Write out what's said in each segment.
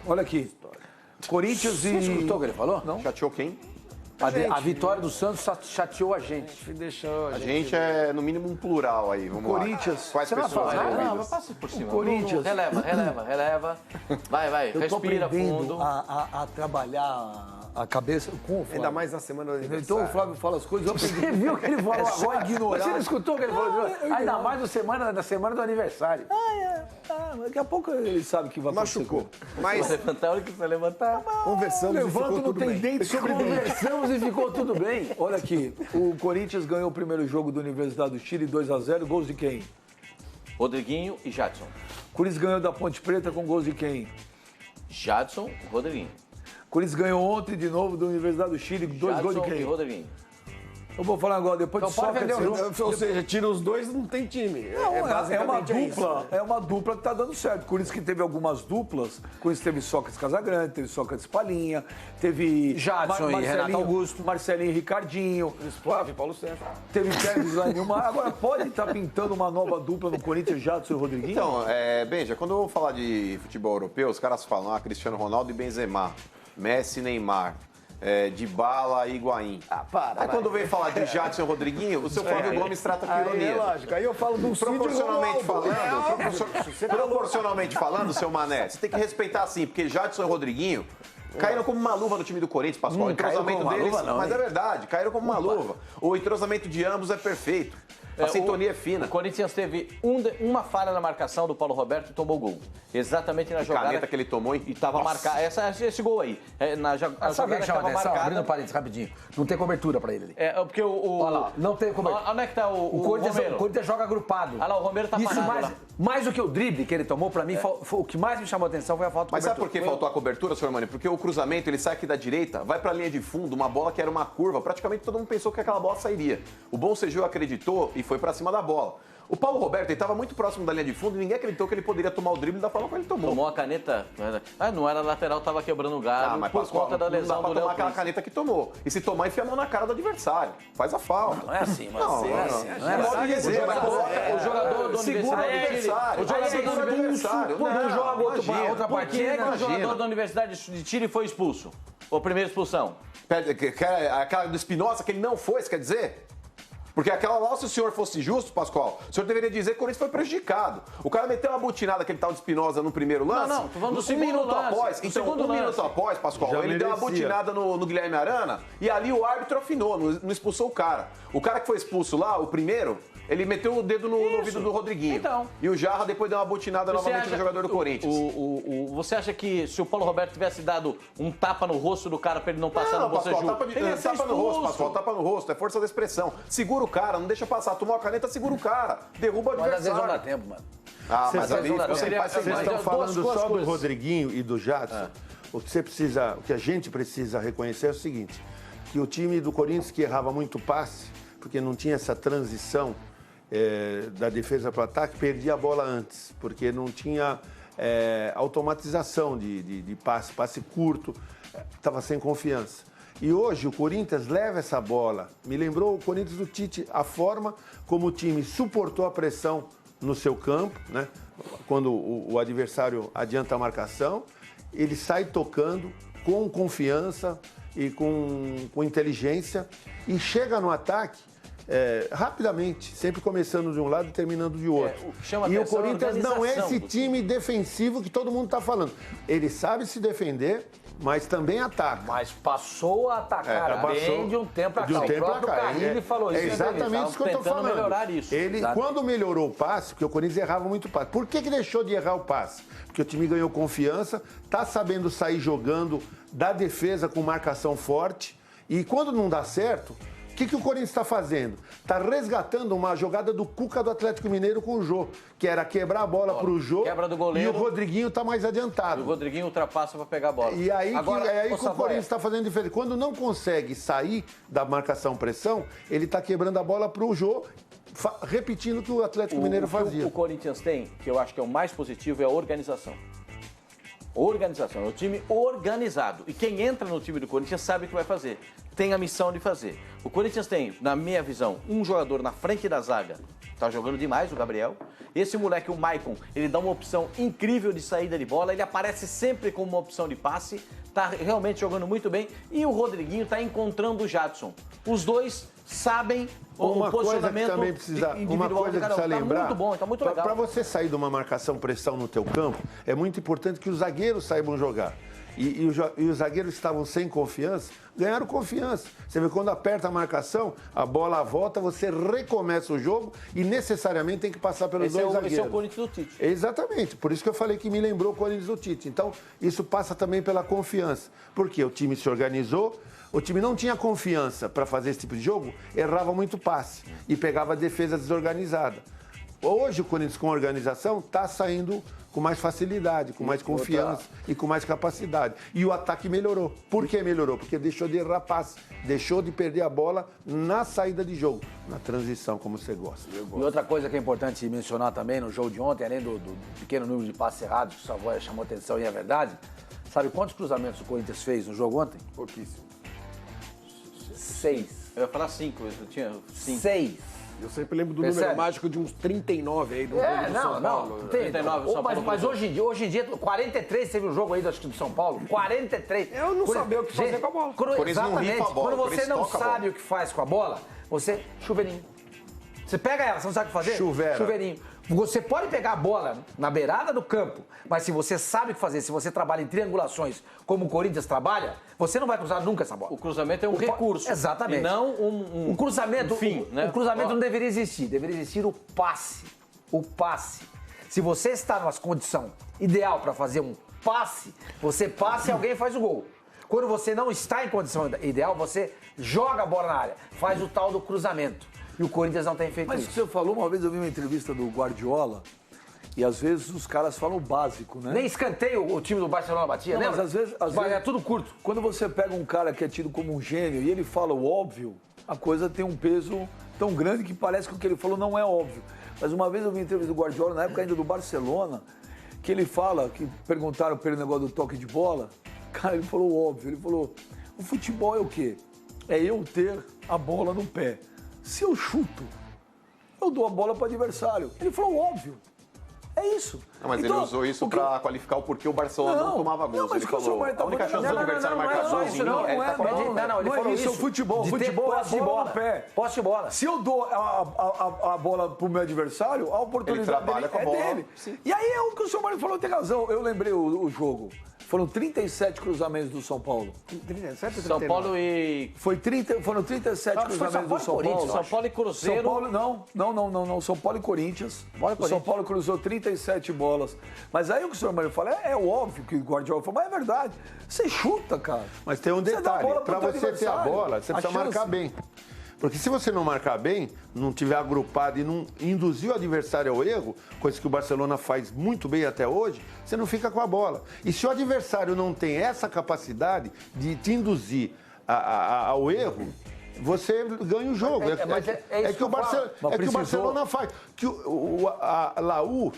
Olha aqui. Corinthians e... Você escutou o que ele falou? Não. Chateou quem? A vitória do Santos chateou a gente. Deixou A gente é, no mínimo, um plural aí. Vamos Corinthians. lá. Quais Você não pessoas vai falar nada? envolvidas? Não, passa por cima. Corinthians. Releva. Vai, Eu tô respira aprendendo fundo. a trabalhar a cabeça com o Flávio. Ainda mais na semana do aniversário. Então o Flávio fala as coisas, eu aprendi. Você viu o que ele falou só agora? ignorar. Você não escutou o que ele falou? Ainda mais na semana do aniversário. Daqui a pouco ele sabe que vai acontecer. Machucou. Mas Você levantar a hora que você levantar. conversamos e Levanto, ficou não tudo tem bem. dente sobre dente. Conversamos e ficou tudo bem. Olha aqui, o Corinthians ganhou o primeiro jogo da Universidade do Chile, 2-0, gols de quem? Rodriguinho e Jadson. O Corinthians ganhou da Ponte Preta com gols de quem? Jadson, Rodriguinho. O Corinthians ganhou ontem de novo da Universidade do Chile, 2 gols de Jadson e quem? Rodriguinho. Eu vou falar agora, depois de Então pode Sócrates... vender Ou seja, tira os dois, não tem time. Não, é uma basicamente dupla, isso, né? é uma dupla que tá dando certo. Por isso que teve algumas duplas. O Corinthians teve Sócrates Casagrande, teve Sócrates Palinha, teve Jadson e Renato Augusto. Marcelinho e Ricardinho, Flávio e Paulo César. teve Pérez lá em uma. Agora pode estar pintando uma nova dupla no Corinthians, Jadson e Rodriguinho? Então, Benja, quando eu vou falar de futebol europeu, os caras falam Cristiano Ronaldo e Benzema, Messi e Neymar, Dybala e Higuaín. Aí quando vem falar de Jadson e Rodriguinho, o seu Flávio Gomes trata com Aí é ironia. lógico. Aí eu falo do Cid e Proporcionalmente Ronaldo. proporcionalmente falando, seu Mané, você tem que respeitar sim, porque Jadson e Rodriguinho caíram como uma luva no time do Corinthians, Pascoal. O entrosamento caíram como uma deles, luva, não, mas hein? é verdade, caíram como uma luva. O entrosamento de ambos é perfeito. A sintonia é fina. O Corinthians teve uma falha na marcação do Paulo Roberto e tomou gol. Exatamente na jogada. Caneta que ele tomou, hein? E estava marcado. Esse gol aí. Na Sabe o que jogada que chama estava atenção? Abrindo marcada. parênteses rapidinho. Não tem cobertura pra ele ali. Porque Olha lá, não tem cobertura. Onde é que tá o Corinthians, Romero? o Corinthians joga agrupado. Olha lá, o Romero tá Isso parado lá. mais do que o drible que ele tomou, pra mim, o que mais me chamou a atenção foi a falta de Mas sabe cobertura. por que faltou a cobertura, senhor Mani? Porque o cruzamento, ele sai aqui da direita, vai pra linha de fundo, uma bola que era uma curva, praticamente todo mundo pensou que aquela bola sairia. O Bom Seju acreditou e foi pra cima da bola. O Paulo Roberto, ele estava muito próximo da linha de fundo e ninguém acreditou que ele poderia tomar o drible da forma como ele tomou. Tomou a caneta. Não era lateral, tava quebrando o galho mas por Pascoal, conta da não dá lesão pra do tomar Léo aquela Prince. caneta que tomou. E se tomar, enfia a mão na cara do adversário. Faz a falta. Não é assim, mas Não, não é assim. Não é Pode assim. dizer, mas O jogador do segura o Universidade de Chile. adversário. O jogador Aí do segura o adversário. Quando Não, joga imagina. outra Por que é que o Imagina. jogador da Universidade de Chile foi expulso? A primeira expulsão. Aquela do Espinosa que ele não foi, você quer dizer? Porque aquela lá, se o senhor fosse justo, Pascoal, o senhor deveria dizer que o Corinthians foi prejudicado. O cara meteu uma butinada que ele tava de Espinosa no primeiro lance. Não, tô falando do um segundo minuto lance. após. Do Então, segundo um minuto lance. após, Pascoal, Já ele deu uma merecia. butinada no Guilherme Arana e ali o árbitro afinou, não expulsou o cara. O cara que foi expulso lá, o primeiro, ele meteu o dedo no ouvido do Rodriguinho. Então. E o Jarra depois deu uma butinada novamente no jogador do Corinthians. Você acha que se o Paulo Roberto tivesse dado um tapa no rosto do cara pra ele não passar Não, no Pascoal, bocejo, tapa, ele ia ser tapa no rosto, expulso. Pascoal, tapa no rosto, é força da expressão. Segura o cara, não deixa passar. Tomou a caneta, segura o cara. Derruba o Mas às vezes não dá adversário. tempo, mano. Mas ali ficou sem pai, sem Vocês mãe. estão duas falando só do coisas. Rodriguinho e do Jadson. O que a gente precisa reconhecer é o seguinte, que o time do Corinthians que errava muito passe, porque não tinha essa transição da defesa para o ataque, perdia a bola antes, porque não tinha automatização de passe curto, estava sem confiança. E hoje o Corinthians leva essa bola. Me lembrou o Corinthians do Tite, a forma como o time suportou a pressão no seu campo, né? Quando o adversário adianta a marcação, ele sai tocando com confiança e com inteligência e chega no ataque rapidamente, sempre começando de um lado e terminando de outro. O que chama E o atenção é a Corinthians não é organização esse do time defensivo que todo mundo está falando. Ele sabe se defender, mas também ataca. Mas passou a atacar bem passou de um tempo pra cá. de um tempo O próprio pra cá. Carille falou isso. É exatamente isso que eu estou tentando falando. melhorar isso. Ele, Exato. quando melhorou o passe, porque o Corinthians errava muito passe. Por que deixou de errar o passe? Porque o time ganhou confiança, está sabendo sair jogando da defesa com marcação forte. E quando não dá certo, o que o Corinthians está fazendo? Está resgatando uma jogada do Cuca do Atlético Mineiro com o Jô, que era quebrar a bola para o Jô quebra do goleiro. e o Rodriguinho está mais O adiantado. Rodriguinho ultrapassa pra pegar a bola. E aí, Agora, é aí ô, que o Savoia, Corinthians está fazendo diferença. Quando não consegue sair da marcação-pressão, ele está quebrando a bola para o Jô, repetindo o que o Atlético Mineiro fazia. O Corinthians tem, que eu acho que é o mais positivo, é a organização. Organização, é o time organizado. E quem entra no time do Corinthians sabe o que vai fazer. Tem a missão de fazer. O Corinthians tem, na minha visão, um jogador na frente da zaga Tá jogando demais o Gabriel. Esse moleque, o Maicon, ele dá uma opção incrível de saída de bola. Ele aparece sempre como uma opção de passe. Tá realmente jogando muito bem. E o Rodriguinho tá encontrando o Jadson. Os dois sabem o posicionamento individual de cada um. Tá muito bom, tá muito legal. Para você sair de uma marcação pressão no teu campo, é muito importante que os zagueiros saibam jogar. E os zagueiros estavam sem confiança, ganharam confiança. Você vê, quando aperta a marcação, a bola volta, você recomeça o jogo e necessariamente tem que passar pelos dois zagueiros. Esse é o Corinthians do Tite. Exatamente, por isso que eu falei que me lembrou o Corinthians do Tite. Então, isso passa também pela confiança. Porque o time se organizou, o time não tinha confiança para fazer esse tipo de jogo, errava muito passe e pegava a defesa desorganizada. Hoje o Corinthians com organização está saindo com mais facilidade, com mais confiança e com mais capacidade. E o ataque melhorou. Por que melhorou? Porque deixou de errar passe, deixou de perder a bola na saída de jogo, na transição, como você gosta. E outra coisa que é importante mencionar também no jogo de ontem, além do pequeno número de passes errados, que o Savoia chamou atenção e é verdade, sabe quantos cruzamentos o Corinthians fez no jogo ontem? Pouquíssimo. 6. Eu ia falar 5, eu tinha 5. 6. Eu sempre lembro do número mágico de uns 39 aí do jogo do São Paulo. Tem, 39, São Paulo mas hoje em dia, 43 teve um jogo aí, acho que do São Paulo. 43. Eu não sabia o que fazer com a bola. Exatamente. Não rifa a bola, Quando você não toca a sabe bola. o que faz com a bola, você chuveirinho. Você pega ela, você não sabe o que fazer? Chuveirinho. Você pode pegar a bola na beirada do campo, mas se você sabe o que fazer, se você trabalha em triangulações, como o Corinthians trabalha, você não vai cruzar nunca essa bola. O cruzamento é um recurso. Exatamente. E não o cruzamento, fim, né? O cruzamento não deveria existir. Deveria existir o passe. O passe. Se você está numa condição ideal para fazer um passe, você passa e alguém faz o gol. Quando você não está em condição ideal, você joga a bola na área, faz o tal do cruzamento. E o Corinthians não tem feito Mas isso. você falou, uma vez eu vi uma entrevista do Guardiola, e às vezes os caras falam o básico, né? Nem escanteio o time do Barcelona batia, Não, né? mas às vezes é tudo curto. Quando você pega um cara que é tido como um gênio e ele fala o óbvio, a coisa tem um peso tão grande que parece que o que ele falou não é óbvio. Mas uma vez eu vi uma entrevista do Guardiola, na época ainda do Barcelona, que ele fala, que perguntaram pelo negócio do toque de bola, cara, ele falou o óbvio, ele falou, o futebol é o quê? É eu ter a bola no pé. Se eu chuto, eu dou a bola para o adversário. Ele falou óbvio. É isso. Não, mas ele usou isso para qualificar o porquê o Barcelona não tomava gols. Mas ele falou, a única chance do adversário marcar gols em mim, ele tá falando. Ele falou isso. É futebol. Futebol é a bola no pé. Posse de bola. Se eu dou a bola pro meu adversário, a oportunidade trabalha com a bola. dele. Sim. E aí é o que o senhor Mário falou, tem razão. Eu lembrei o jogo. Foram 37 cruzamentos do São Paulo. 37 ou 39? São Paulo e... Foram 37 cruzamentos do São Paulo. São Paulo e Cruzeiro. São Paulo, não. São Paulo e Corinthians. O São Paulo cruzou 37 bolas. Mas aí o que o senhor Mário fala, é óbvio que o Guardiola falou, mas é verdade. Você chuta, cara. Mas tem um detalhe, para você ter a bola, você precisa marcar bem. Porque se você não marcar bem, não tiver agrupado e não induzir o adversário ao erro, coisa que o Barcelona faz muito bem até hoje, você não fica com a bola. E se o adversário não tem essa capacidade de te induzir ao erro, você ganha o jogo. É que o Barcelona faz. Que a Laú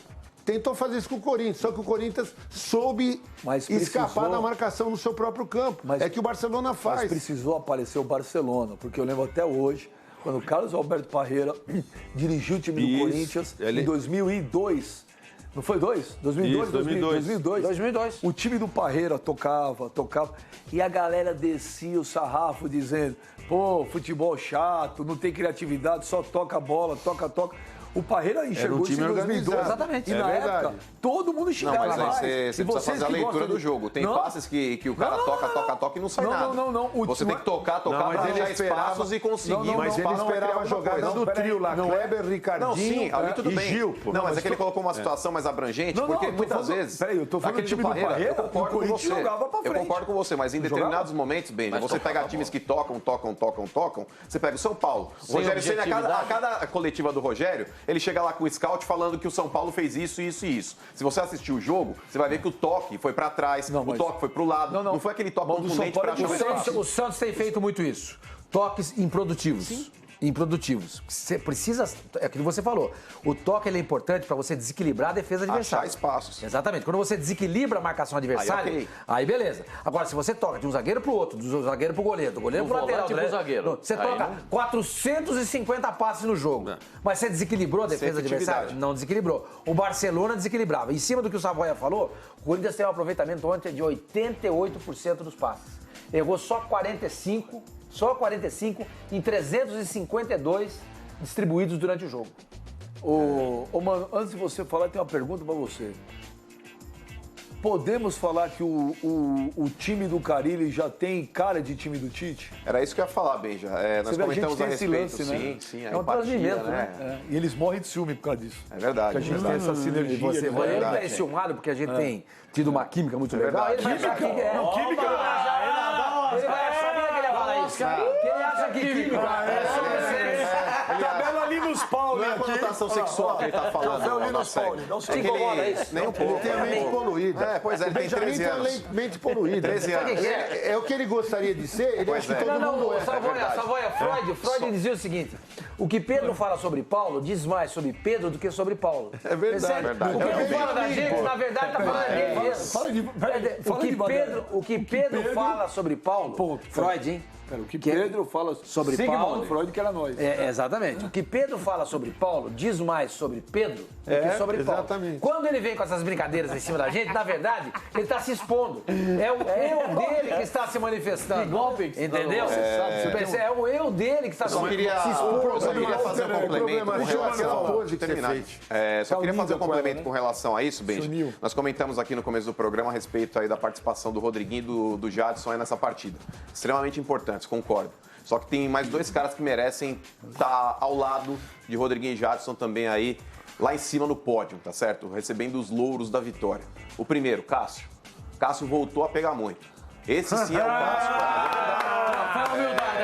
tentou fazer isso com o Corinthians, só que o Corinthians soube escapar da marcação no seu próprio campo. É que o Barcelona faz. Mas precisou aparecer o Barcelona, porque eu lembro até hoje, quando o Carlos Alberto Parreira dirigiu o time do Corinthians em 2002. Não foi 2002. O time do Parreira tocava. E a galera descia o sarrafo dizendo, pô, futebol chato, não tem criatividade, só toca a bola, toca. O Parreira enxergou um time isso em 2002. Exatamente. E na época, todo mundo xingava mais. Não, mas aí você precisa fazer a leitura do jogo. Tem passes que o cara toca e não sai nada. Não. Você tem que tocar pra achar espaços e conseguir. Mas ele esperava a jogada do trio lá, Kleber, Ricardinho ali tudo e bem. Gil. Não, mas é que ele colocou uma situação mais abrangente, porque muitas vezes... Peraí, eu tô falando do time do Parreira, eu concordo com você. Jogava pra frente. Eu concordo com você, mas em determinados momentos, Benja, você pega times que tocam, você pega o São Paulo. O Rogério Ceni, a cada coletiva do Rogério, ele chega lá com o scout falando que o São Paulo fez isso. Se você assistir o jogo, você vai ver que o toque foi pra trás, o toque foi pro lado. Não foi aquele toque contundente pra achar o espaço. O Santos tem feito muito isso. Toques improdutivos. Sim. improdutivos. Você precisa, é aquilo que você falou, o toque ele é importante para você desequilibrar a defesa adversária. Achar espaços. Exatamente. Quando você desequilibra a marcação adversária, aí beleza. Agora, se você toca de um zagueiro pro outro, do zagueiro pro goleiro, do goleiro pro lateral, pro zagueiro. Você toca 450 passes no jogo. Mas você desequilibrou a defesa adversária? Não desequilibrou. O Barcelona desequilibrava. Em cima do que o Savoia falou, o Corinthians tem um aproveitamento ontem de 88% dos passes. Errou só 45 em 352 distribuídos durante o jogo. Mano, antes de você falar, tem uma pergunta pra você. Podemos falar que o time do Carille já tem cara de time do Tite? Era isso que eu ia falar, Benja. Nós comentamos a respeito. Sim, é um transmimento, né? E eles morrem de ciúme por causa disso. É verdade. Porque a gente tem essa sinergia. Ele não é ciumado porque a gente tem tido uma química muito legal. Ele vai achar que química ele vai achar que ele ia falar isso. Ele acha que química é só você. Tabela ali nos pau, Não é a conotação sexual que ele tá falando. Tabela ali nos pau. Não Te incomoda isso? Nem um pouco. Ele tem a mente poluída. Pois é, ele tem 13 anos. Tem a mente poluída. 13 anos. É o que ele gostaria de ser, ele acha que todo mundo é. Savoia, Freud dizia o seguinte: o que Pedro fala sobre Paulo diz mais sobre Pedro do que sobre Paulo. É verdade. O que ele fala da gente, na verdade, tá falando dele mesmo. O que Pedro fala sobre Paulo, Freud, hein? O que Pedro fala sobre Paulo, Freud que era nós. Exatamente. O que Pedro fala sobre Paulo diz mais sobre Pedro do que sobre Paulo. Exatamente. Quando ele vem com essas brincadeiras em cima da gente, na verdade, ele está se expondo. É o eu dele que está se manifestando. Entendeu? É o eu dele que está se expondo. Eu só queria fazer um complemento com relação só queria fazer um complemento com relação a isso, Benji. Nós comentamos aqui no começo do programa a respeito aí da participação do Rodriguinho e do Jadson aí nessa partida. Extremamente importante. Concordo. Só que tem mais dois caras que merecem estar ao lado de Rodriguinho e Jadson também aí, lá em cima no pódio, tá certo? Recebendo os louros da vitória. O primeiro, Cássio. Cássio voltou a pegar muito. Esse sim é o Cássio. Foi humildade.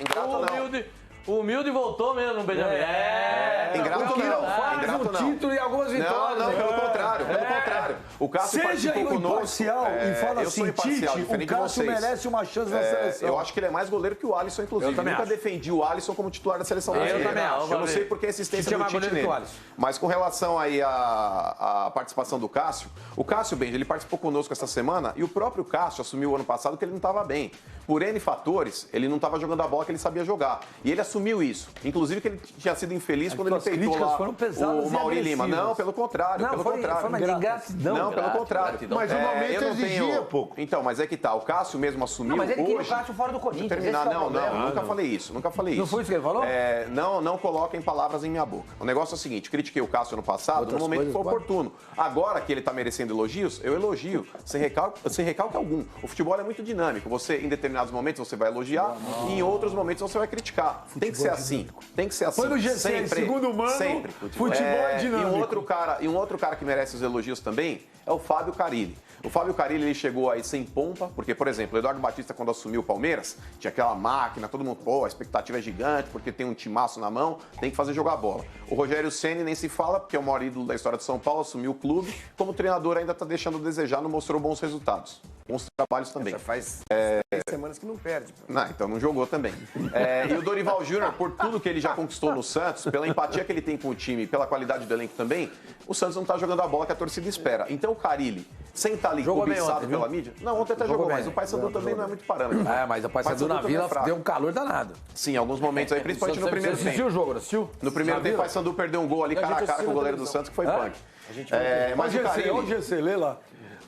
Ingrato não. O humilde voltou mesmo, Benjamin. Ingrato não. Título e algumas vitórias. Não, pelo contrário. O Cássio participou conosco. Imparcial e fala eu assim, sou imparcial, Tite, diferente o Cássio de vocês. merece uma chance na seleção. Eu acho que ele é mais goleiro que o Alisson, inclusive. Eu também nunca acho. defendi o Alisson como titular da seleção brasileira. também acho. Eu não sei por que a insistência Tite é do mais Tite goleiro que nele. o Alisson. Mas com relação aí à participação do Cássio, o Cássio, Benji, ele participou conosco essa semana e o próprio Cássio assumiu ano passado que ele não estava bem. Por N fatores, ele não estava jogando a bola que ele sabia jogar. E ele assumiu isso. Inclusive que ele tinha sido infeliz quando ele peitou lá o Mauri Lima. Não, pelo contrário. Foi uma ingratidão. Não, pelo contrário. Mas o momento eu não exigia pouco. Então, mas é que tá. O Cássio mesmo assumiu Mas ele queria o hoje. Cássio fora do Corinthians. Terminar, nunca falei isso. Não foi isso que ele falou? Não coloquem palavras em minha boca. O negócio é o seguinte, critiquei o Cássio ano passado, no momento que foi oportuno. Agora que ele tá merecendo elogios, eu elogio, sem recalque algum. O futebol é muito dinâmico. Você, em determinados momentos, você vai elogiar e em outros momentos você vai criticar. Tem que ser assim. Tem que ser assim. Foi no GC, sempre, segundo mano, sempre. futebol é dinâmico. E um outro cara que merece os elogios também é o Fábio Carille. O Fábio Carille, ele chegou aí sem pompa, porque, por exemplo, o Eduardo Batista, quando assumiu o Palmeiras, tinha aquela máquina, todo mundo, a expectativa é gigante, porque tem um timaço na mão, tem que fazer jogar bola. O Rogério Ceni nem se fala, porque é o maior ídolo da história de São Paulo, assumiu o clube, como treinador ainda está deixando a desejar, não mostrou bons resultados. Bons trabalhos também. Já faz 6 semanas que não perde. Não, então não jogou também. E o Dorival Júnior, por tudo que ele já conquistou no Santos, pela empatia que ele tem com o time, pela qualidade do elenco também, o Santos não está jogando a bola que a torcida espera. Então o Carille, sem estar ali cobiçado pela mídia... Não, ontem até jogou, mas o Paysandu também não é muito parâmetro. Mas o Paysandu na Vila deu um calor danado. Sim, em alguns momentos aí, principalmente no primeiro tempo. Assistiu o jogo, assistiu? No primeiro tempo, o Paysandu perdeu um gol ali cara a cara com o goleiro do Santos, que foi punk. Mas o Carille... Onde você lê lá?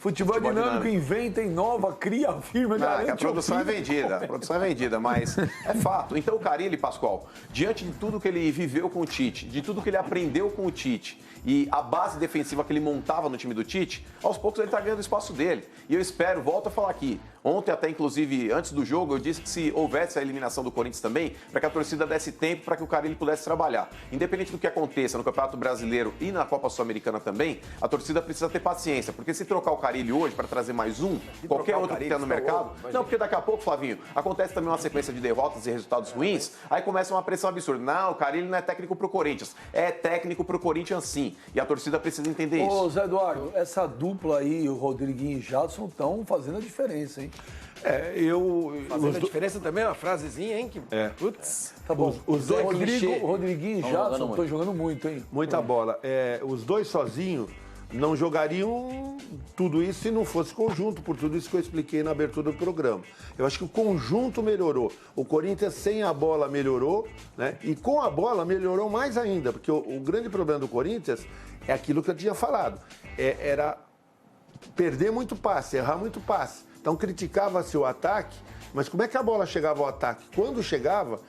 Futebol dinâmico, inventa, inova, cria, afirma, a produção é vendida, mas é fato. Então o Carille, Pascoal, diante de tudo que ele viveu com o Tite, de tudo que ele aprendeu com o Tite e a base defensiva que ele montava no time do Tite, aos poucos ele está ganhando o espaço dele. E eu espero, volto a falar aqui, Ontem, até inclusive, antes do jogo, eu disse que se houvesse a eliminação do Corinthians também, para que a torcida desse tempo para que o Carille pudesse trabalhar. Independente do que aconteça no Campeonato Brasileiro e na Copa Sul-Americana também, a torcida precisa ter paciência, porque se trocar o Carille hoje para trazer mais um, qualquer outro que tenha no mercado... Não, porque daqui a pouco, Flavinho, acontece também uma sequência de derrotas e resultados ruins, aí começa uma pressão absurda. Não, o Carille não é técnico pro Corinthians. É técnico pro Corinthians sim. E a torcida precisa entender isso. Ô, Zé Eduardo, essa dupla aí, o Rodriguinho e Jadson, estão fazendo a diferença, hein? Fazendo a diferença também é uma frasezinha, hein? Que... Putz. Tá bom. Os dois Rodriguinho e Jadson estão jogando muito, hein? Muita bola. Os dois sozinhos não jogariam tudo isso se não fosse conjunto, por tudo isso que eu expliquei na abertura do programa. Eu acho que o conjunto melhorou. O Corinthians sem a bola melhorou, né? E com a bola melhorou mais ainda, porque o grande problema do Corinthians é aquilo que eu tinha falado. Era perder muito passe, errar muito passe. Então criticava-se o ataque, mas como é que a bola chegava ao ataque? Quando chegava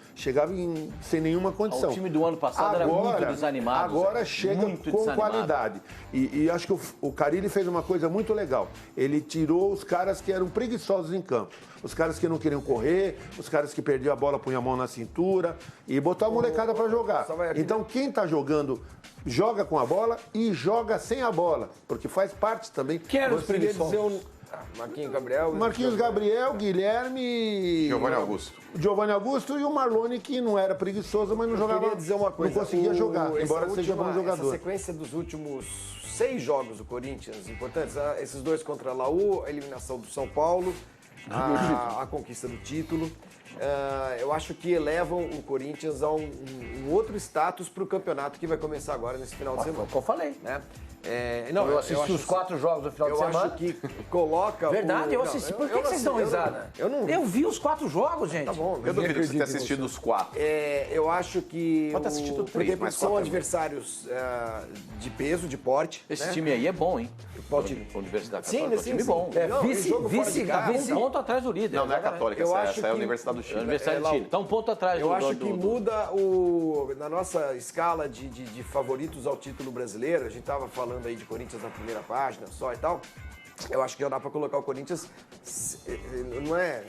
sem nenhuma condição. O time do ano passado era muito desanimado. Agora chega com qualidade. E acho que o Carille fez uma coisa muito legal. Ele tirou os caras que eram preguiçosos em campo. Os caras que não queriam correr, os caras que perdiam a bola, punham a mão na cintura e botou a molecada para jogar. Então quem está jogando, joga com a bola e joga sem a bola, porque faz parte também. Quem era os preguiçosos? Marquinhos Gabriel, Guilherme... Giovanni Augusto e o Marlone, que não era preguiçoso, mas não jogava. Queria dizer uma coisa, não conseguia jogar, embora seja bom jogador. Essa sequência dos últimos 6 jogos do Corinthians, importantes, esses 2 contra a Laú, a eliminação do São Paulo, a conquista do título, eu acho que elevam o Corinthians a um outro status para o campeonato que vai começar agora nesse final de semana. Foi o que eu falei. Né? Eu assisti os 4 jogos do final de semana. Eu acho que coloca... Verdade, eu assisti. Por que vocês dão risada? Eu vi os 4 jogos, gente. Tá bom. Eu duvido que você tenha assistido os 4. Eu acho que... Pode ter assistido 3, mas são adversários de peso, de porte. Esse time aí é bom, hein? Qual time? Universidade Sim, Católica. sim, time bom. Vice, Um ponto atrás do líder. Não é a Católica, essa é a Universidade do Chile. Universidade do Chile. Tá um ponto atrás Eu acho que muda na nossa escala de favoritos ao título brasileiro. A gente tava falando aí de Corinthians na primeira página só e tal. Eu acho que já dá pra colocar o Corinthians, não é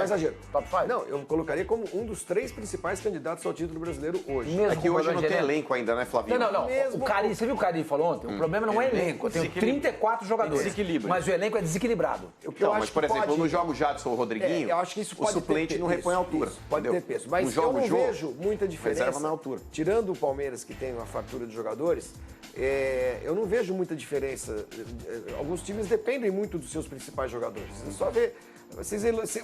exagero. Top 5? Não, eu colocaria como um dos 3 principais candidatos ao título brasileiro hoje. Mesmo É que hoje não tem elenco ainda, né, Flavinho? Não. Mesmo O Carille, você viu o que o Carille falou ontem? O problema não é elenco. Eu tenho 34 jogadores. Desequilíbrio. Mas o elenco é desequilibrado. Mas, por exemplo, no jogo Jadson ou Rodriguinho, eu acho que isso o suplente não repõe a altura. Pode ter peso. Mas eu não vejo muita diferença. Reserva na altura. Tirando o Palmeiras, que tem uma fartura de jogadores, eu não vejo muita diferença. Alguns times dependem muito dos seus principais jogadores. É só ver.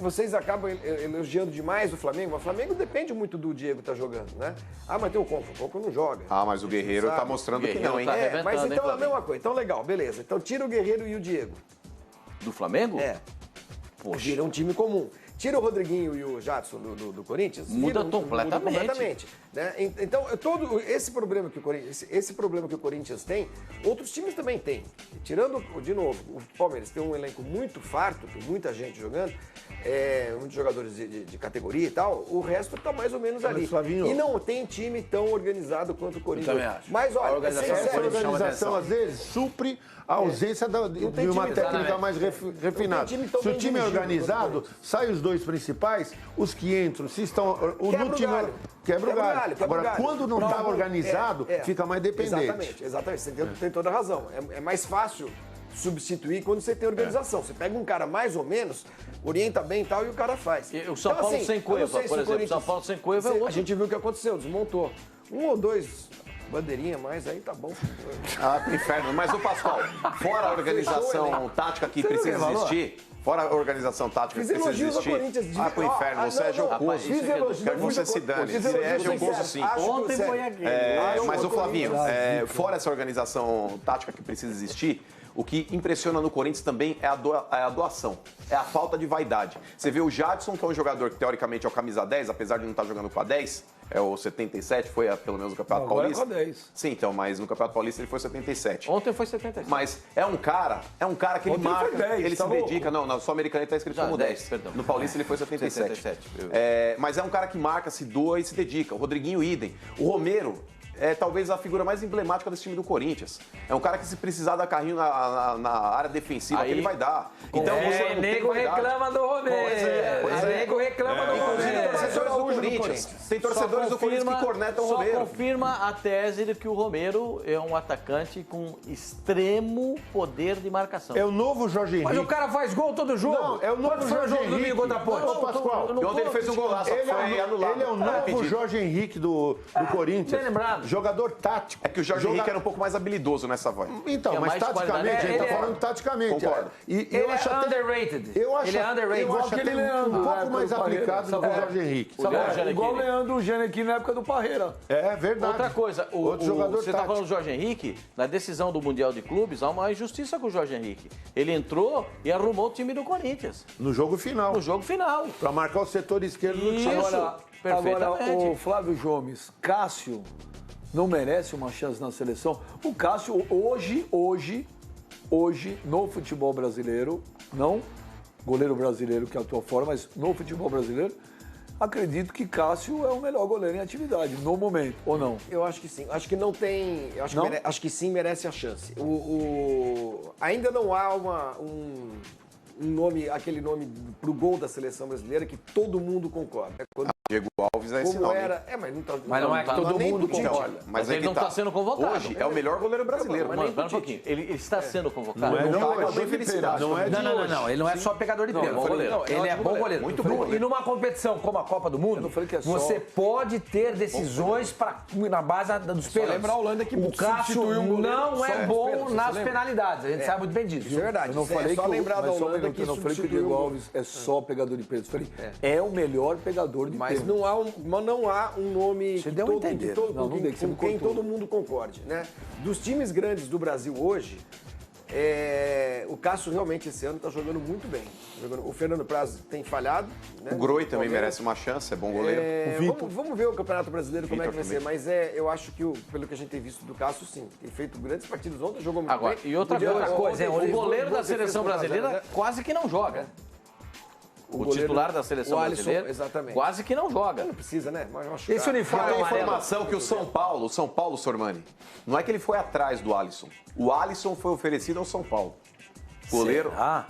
Vocês acabam elogiando demais o Flamengo, mas o Flamengo depende muito do Diego estar jogando, né? Mas tem o Conco não joga. Mas o Guerreiro tá mostrando que não, hein? Mas então é a mesma coisa. Então legal, beleza. Então tira o Guerreiro e o Diego. Do Flamengo? Poxa. Vira um time comum. Tira o Rodriguinho e o Jadson do Corinthians. Muda completamente. Né? Então, todo esse problema que o Corinthians tem, outros times também têm. Tirando, de novo, o Palmeiras tem um elenco muito farto, tem muita gente jogando, muitos jogadores de categoria e tal, o resto está mais ou menos ali. Flavinho, e não tem time tão organizado quanto o Corinthians. Eu também acho. Mas olha, essa organização às vezes supre a ausência de uma técnica mais refinada. Se o time é organizado, sai os 2 principais, os que entram, se estão... Quebra o galho. Agora, quando não está organizado, fica mais dependente. Exatamente. Você tem toda a razão. É mais fácil substituir quando você tem organização. Você pega um cara mais ou menos, orienta bem e tal, e o cara faz. O São Paulo sem Cueva, por exemplo. O São Paulo sem Cueva é outro. A gente viu o que aconteceu, desmontou. 1 ou 2 bandeirinha mais, aí tá bom. Pro inferno. Mas o Pascoal, fora a organização tática que precisa existir... Fora a organização tática que precisa existir. Pro inferno, você é jocoso. Quero que você se dane. Você é jocoso sim. Ontem foi aqui. Mas, Flavinho, fora essa organização tática que precisa existir, o que impressiona no Corinthians também é a doação, é a falta de vaidade. Você vê o Jadson, que é um jogador que teoricamente é o camisa 10, apesar de não estar jogando com a 10, é o 77, foi pelo menos no Campeonato Paulista. Agora é com a 10. Sim, então, mas no Campeonato Paulista ele foi 77. Ontem foi 77. Mas é um cara que ele marca, 10, ele tá se dedica. Não, na Sul-Americana ele está escrito como 10. Perdão. No Paulista ele foi 77. Mas é um cara que marca, se doa e se dedica. O Rodriguinho, idem. O Romero... é talvez a figura mais emblemática desse time do Corinthians. É um cara que, se precisar dar carrinho na área defensiva, Aí- que ele vai dar. Então, você não tem nego qualidade. reclama do Romero. Pois é. Nego reclama do Inclusive, Romero. torcedores do Corinthians. Tem torcedores do Corinthians que cornetam o Só Romero. confirma a tese de que o Romero é um atacante com extremo poder de marcação. É o novo Jorge Henrique. Mas o cara faz gol todo jogo. Não, é o novo Quando foi o Jorge jogo do Henrique. domingo contra a Ponte? Ô, Pascoal, E ontem ele fez um golaço, só que foi anulado. Ele é o Não novo pedido. Jorge Henrique do Corinthians. bem lembrado. Jogador tático. É que o Jorge Henrique era um pouco mais habilidoso nessa voz. Então, Tinha mas mais taticamente, qualidade. a gente Ele tá é- falando taticamente. Concordo. E Ele eu acho é até... underrated. Eu acho, Ele é underrated. eu acho Igual até aquele Leandro, um na pouco época mais do Parreira, aplicado do que o sabe? Jorge Henrique. O Leandro Giannichini. Igual o Leandro Giannichini na época do Parreira. É verdade. Outra coisa, Outro jogador você está tático. falando do Jorge Henrique, na decisão do Mundial de Clubes, há uma injustiça com o Jorge Henrique. Ele entrou e arrumou o time do Corinthians, No jogo final. no jogo final. Pra marcar o setor esquerdo do time. Isso. Agora, perfeitamente. o Flávio Gomes, Cássio não merece uma chance na seleção. O Cássio, hoje, no futebol brasileiro, não goleiro brasileiro que atua fora, mas no futebol brasileiro, acredito que Cássio é o melhor goleiro em atividade, no momento, ou não? Eu acho que sim. Acho que não tem. Eu acho, Não? acho que sim merece a chance. Ainda não há um nome, aquele nome pro gol da seleção brasileira que todo mundo concorda. É quando, Diego Alves é esse como nome. era. Mas não tá. Mas não é que tá todo nem mundo pro Tite. concorda. Mas é ele que não tá sendo convocado. Hoje é o melhor goleiro brasileiro. Mas Mano, nem pera um pro pouquinho. Ele está sendo convocado? Não é de Não, hoje. bem felicidade. Não é de hoje. Não. Ele não é só pegador de pênalti. bom goleiro. Não, ele é bom goleiro. Muito bom goleiro. E numa competição como a Copa do Mundo, não falei que é só. você pode ter decisões na base dos pênaltis. lembrar a Holanda que o Cássio substituiu um goleiro não só é nos bom pênaltis, nas você lembra? penalidades. A gente sabe muito bem disso. Isso é verdade. Eu não Isso falei só que lembrar da mas só um Holanda minuto, que eu não falei que o substituiu Diego o- Alves é só pegador de pênalti. Eu falei, é o melhor pegador de Mas pênalti. não há um nome Você que deu a todo, entender. que todo- Não, com não dei, que você com me quem cortou. todo mundo concorde, né? Dos times grandes do Brasil hoje, o Cássio realmente esse ano está jogando muito bem. O Fernando Praz tem falhado. Né? O Groi também Palmeiras. merece uma chance, é bom goleiro. Vamos ver o Campeonato Brasileiro como é que vai Vitor ser. Mas eu acho que, pelo que a gente tem visto do Cássio, sim. Tem feito grandes partidas ontem, jogou muito Agora, bem. e outra Podia- coisa, ontem, o goleiro da duas defesas seleção contra a brasileira zero, né? quase que não joga. O goleiro- titular da seleção o Alisson, brasileira exatamente. quase que não joga. Não precisa, né? Mas machucado. Esse uniforme Tem a amarelo. informação que o São Paulo, Sormani, não é que ele foi atrás do Alisson. O Alisson foi oferecido ao São Paulo. O